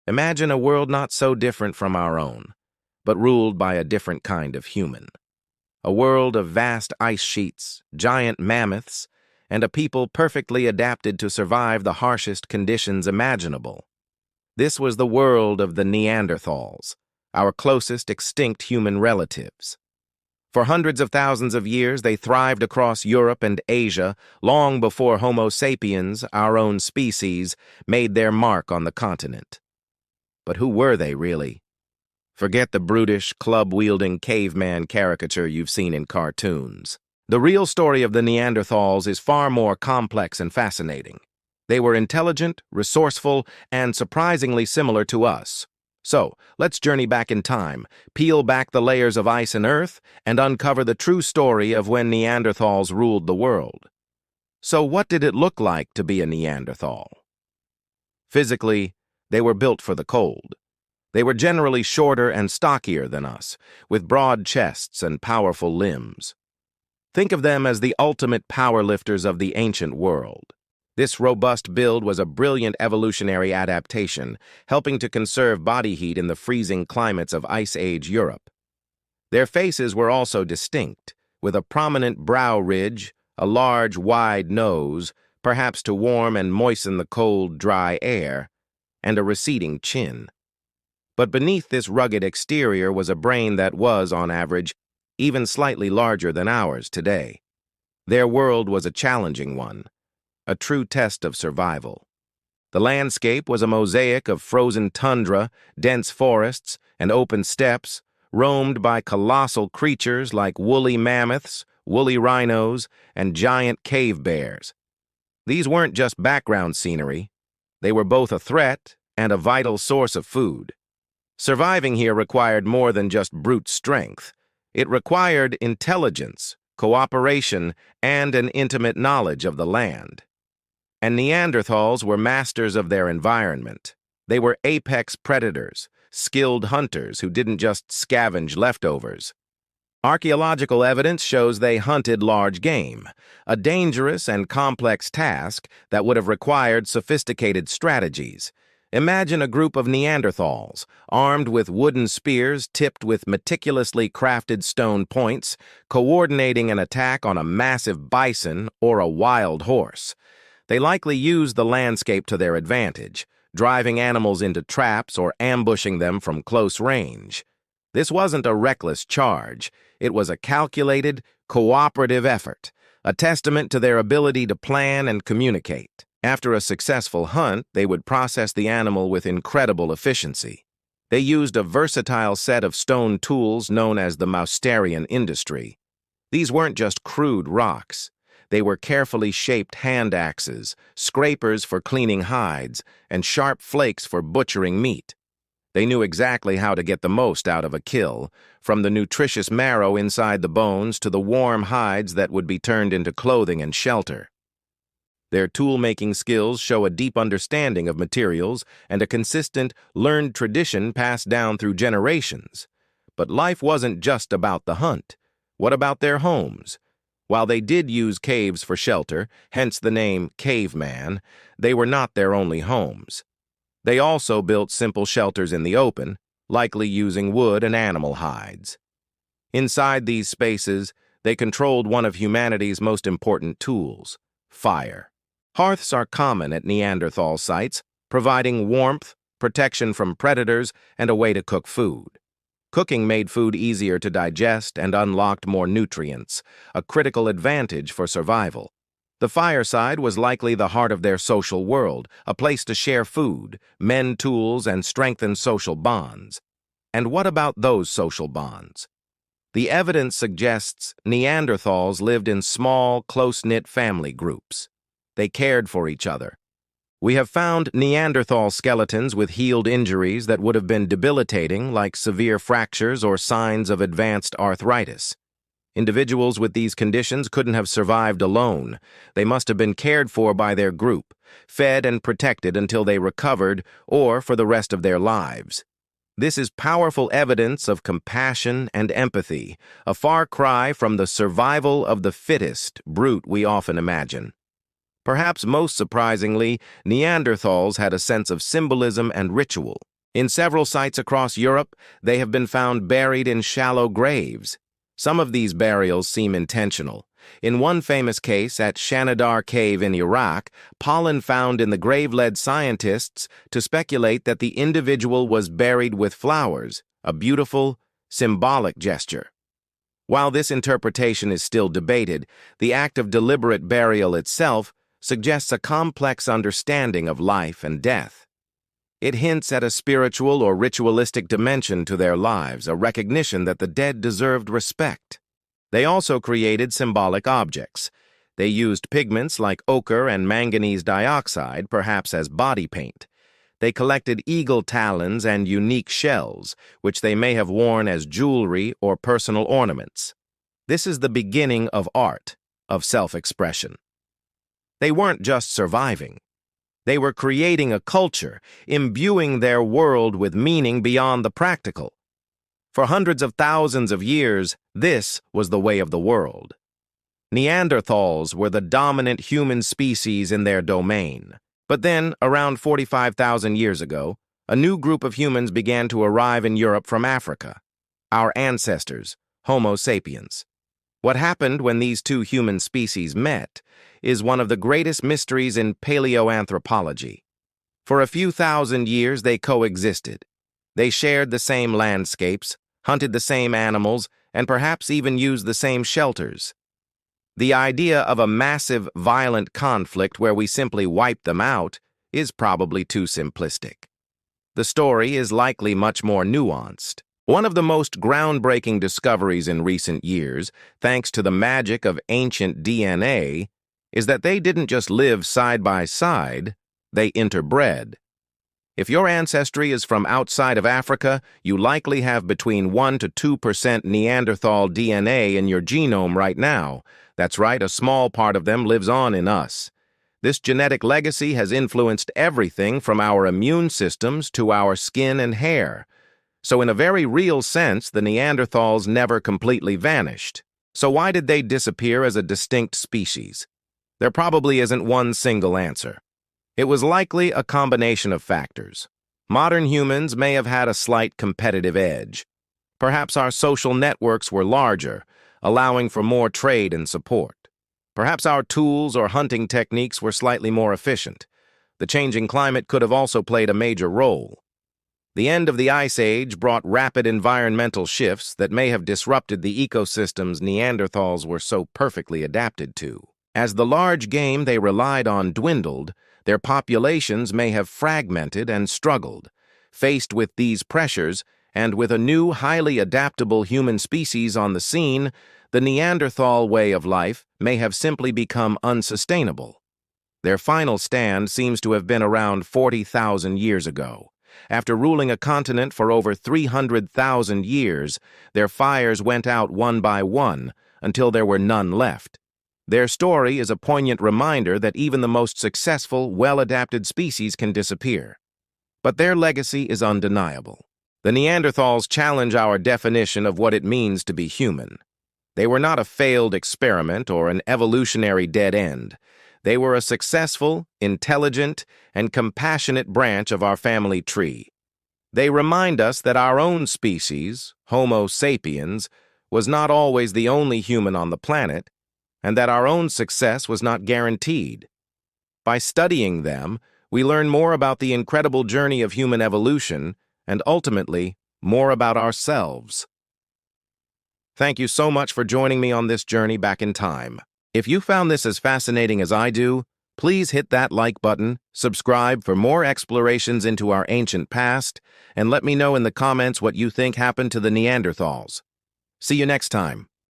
Imagine a world not so different from our own, but ruled by a different kind of human. A world of vast ice sheets, giant mammoths, and a people perfectly adapted to survive the harshest conditions imaginable. This was the world of the Neanderthals, our closest extinct human relatives. For hundreds of thousands of years, they thrived across Europe and Asia long before Homo sapiens, our own species, made their mark on the continent. But who were they, really? Forget the brutish, club-wielding caveman caricature you've seen in cartoons. The real story of the Neanderthals is far more complex and fascinating. They were intelligent, resourceful, and surprisingly similar to us. So, let's journey back in time, peel back the layers of ice and earth, and uncover the true story of when Neanderthals ruled the world. So what did it look like to be a Neanderthal? Physically, they were built for the cold. They were generally shorter and stockier than us, with broad chests and powerful limbs. Think of them as the ultimate powerlifters of the ancient world. This robust build was a brilliant evolutionary adaptation, helping to conserve body heat in the freezing climates of Ice Age Europe. Their faces were also distinct, with a prominent brow ridge, a large, wide nose, perhaps to warm and moisten the cold, dry air, and a receding chin. But beneath this rugged exterior was a brain that was, on average, even slightly larger than ours today. Their world was a challenging one, a true test of survival. The landscape was a mosaic of frozen tundra, dense forests, and open steppes, roamed by colossal creatures like woolly mammoths, woolly rhinos, and giant cave bears. These weren't just background scenery. They were both a threat and a vital source of food. Surviving here required more than just brute strength. It required intelligence, cooperation, and an intimate knowledge of the land. And Neanderthals were masters of their environment. They were apex predators, skilled hunters who didn't just scavenge leftovers. Archaeological evidence shows they hunted large game, a dangerous and complex task that would have required sophisticated strategies. Imagine a group of Neanderthals, armed with wooden spears tipped with meticulously crafted stone points, coordinating an attack on a massive bison or a wild horse. They likely used the landscape to their advantage, driving animals into traps or ambushing them from close range. This wasn't a reckless charge. It was a calculated, cooperative effort, a testament to their ability to plan and communicate. After a successful hunt, they would process the animal with incredible efficiency. They used a versatile set of stone tools known as the Mousterian industry. These weren't just crude rocks. They were carefully shaped hand axes, scrapers for cleaning hides, and sharp flakes for butchering meat. They knew exactly how to get the most out of a kill, from the nutritious marrow inside the bones to the warm hides that would be turned into clothing and shelter. Their tool-making skills show a deep understanding of materials and a consistent, learned tradition passed down through generations. But life wasn't just about the hunt. What about their homes? While they did use caves for shelter, hence the name caveman, they were not their only homes. They also built simple shelters in the open, likely using wood and animal hides. Inside these spaces, they controlled one of humanity's most important tools, fire. Hearths are common at Neanderthal sites, providing warmth, protection from predators, and a way to cook food. Cooking made food easier to digest and unlocked more nutrients, a critical advantage for survival. The fireside was likely the heart of their social world, a place to share food, mend tools, and strengthen social bonds. And what about those social bonds? The evidence suggests Neanderthals lived in small, close-knit family groups. They cared for each other. We have found Neanderthal skeletons with healed injuries that would have been debilitating, like severe fractures or signs of advanced arthritis. Individuals with these conditions couldn't have survived alone. They must have been cared for by their group, fed and protected until they recovered or for the rest of their lives. This is powerful evidence of compassion and empathy, a far cry from the survival of the fittest brute we often imagine. Perhaps most surprisingly, Neanderthals had a sense of symbolism and ritual. In several sites across Europe, they have been found buried in shallow graves. Some of these burials seem intentional. In one famous case at Shanidar Cave in Iraq, pollen found in the grave led scientists to speculate that the individual was buried with flowers, a beautiful, symbolic gesture. While this interpretation is still debated, the act of deliberate burial itself suggests a complex understanding of life and death. It hints at a spiritual or ritualistic dimension to their lives, a recognition that the dead deserved respect. They also created symbolic objects. They used pigments like ochre and manganese dioxide, perhaps as body paint. They collected eagle talons and unique shells, which they may have worn as jewelry or personal ornaments. This is the beginning of art, of self-expression. They weren't just surviving. They were creating a culture, imbuing their world with meaning beyond the practical. For hundreds of thousands of years, this was the way of the world. Neanderthals were the dominant human species in their domain. But then, around 45,000 years ago, a new group of humans began to arrive in Europe from Africa. Our ancestors, Homo sapiens. What happened when these two human species met is one of the greatest mysteries in paleoanthropology. For a few thousand years, they coexisted. They shared the same landscapes, hunted the same animals, and perhaps even used the same shelters. The idea of a massive, violent conflict where we simply wiped them out is probably too simplistic. The story is likely much more nuanced. One of the most groundbreaking discoveries in recent years, thanks to the magic of ancient DNA, is that they didn't just live side by side, they interbred. If your ancestry is from outside of Africa, you likely have between 1 to 2% Neanderthal DNA in your genome right now. That's right, a small part of them lives on in us. This genetic legacy has influenced everything from our immune systems to our skin and hair. So in a very real sense, the Neanderthals never completely vanished. So why did they disappear as a distinct species? There probably isn't one single answer. It was likely a combination of factors. Modern humans may have had a slight competitive edge. Perhaps our social networks were larger, allowing for more trade and support. Perhaps our tools or hunting techniques were slightly more efficient. The changing climate could have also played a major role. The end of the Ice Age brought rapid environmental shifts that may have disrupted the ecosystems Neanderthals were so perfectly adapted to. As the large game they relied on dwindled, their populations may have fragmented and struggled. Faced with these pressures, and with a new, highly adaptable human species on the scene, the Neanderthal way of life may have simply become unsustainable. Their final stand seems to have been around 40,000 years ago. After ruling a continent for over 300,000 years, their fires went out one by one until there were none left. Their story is a poignant reminder that even the most successful, well-adapted species can disappear. But their legacy is undeniable. The Neanderthals challenge our definition of what it means to be human. They were not a failed experiment or an evolutionary dead end. They were a successful, intelligent, and compassionate branch of our family tree. They remind us that our own species, Homo sapiens, was not always the only human on the planet, and that our own success was not guaranteed. By studying them, we learn more about the incredible journey of human evolution and ultimately more about ourselves. Thank you so much for joining me on this journey back in time. If you found this as fascinating as I do, please hit that like button, subscribe for more explorations into our ancient past, and let me know in the comments what you think happened to the Neanderthals. See you next time.